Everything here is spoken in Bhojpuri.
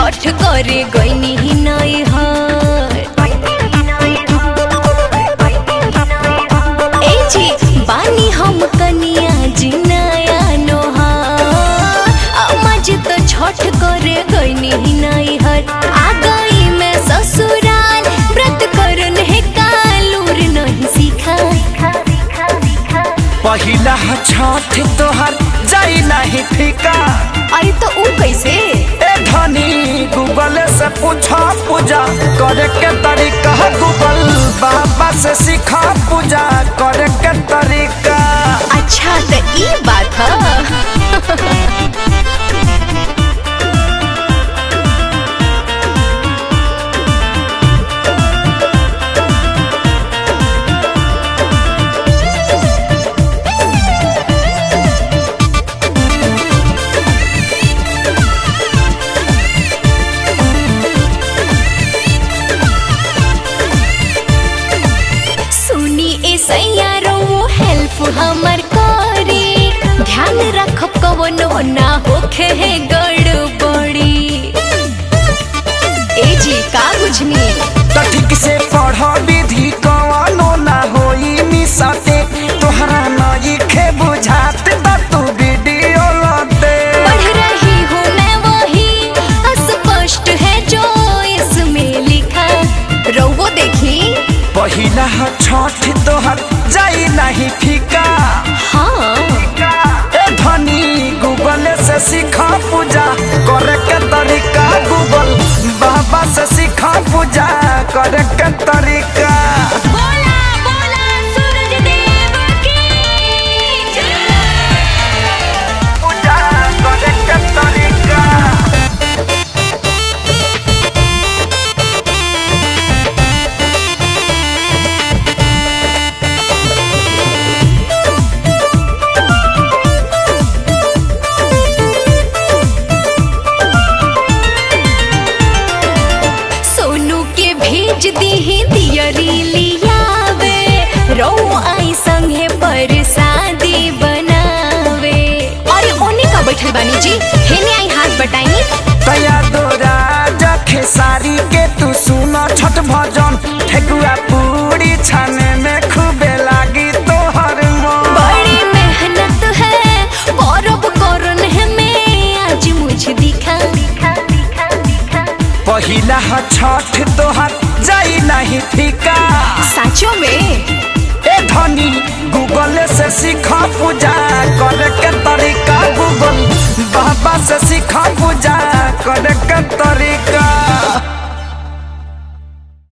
छठ करे गईनी ही नहीं हर ए जी बानी हम कनिया जी नया नोहार अम्मा जी तो छठ करे गईनी ही नहीं हर आ गई मैं ससुराल व्रत करन है कालूर नहीं सीखा पहिला छठ तोहर जाई नहीं फीका। अरे तो ऊ कैसे ए धनी गूगल से पूछा पूजा करे के तरीका गूगल बाबा से सीखा पूजा करे के तरीका। अच्छा तो ई बात है हमर करे ध्यान रखब कवनो ना होखे है गड़बड़ी ए जी का बुझनी तो ठीक से पढ़ विधि कवनो ना होई मिसते तोहरा नई खे बुझात त तू वीडियो लते पढ़ रही हूँ मैं वही अस्पष्ट है जो इसमें लिखा रहो देखी पहिला छठ तोहर जाई नहीं फीका। हाँ ए धनी गूगल से सीखा पूजा करे के तरीका गूगल बाबा से सीखा पूजा करे के तरीका। बोला बोला सूरज देव की जय पूजा करे के तरीका। भेज दी दियरी लियावे रो आई संगे पर शादी बनावे। अरे ओने का बैठल बानी जी हेने आई हाथ बटाई तया दोरा जखे सारी के तू सुना छठ भजन ठेकुआ पूरी छाने में खूबे लागी तोहर मन। बड़ी मेहनत है परब करन है मैं आज मुझे दिखा पहिला छठ तोहर जाई नहीं फीका। साचो में ए धनी गूगल से सीखा पूजा करे के तरीका गूगल बाबा से सीखा पूजा करे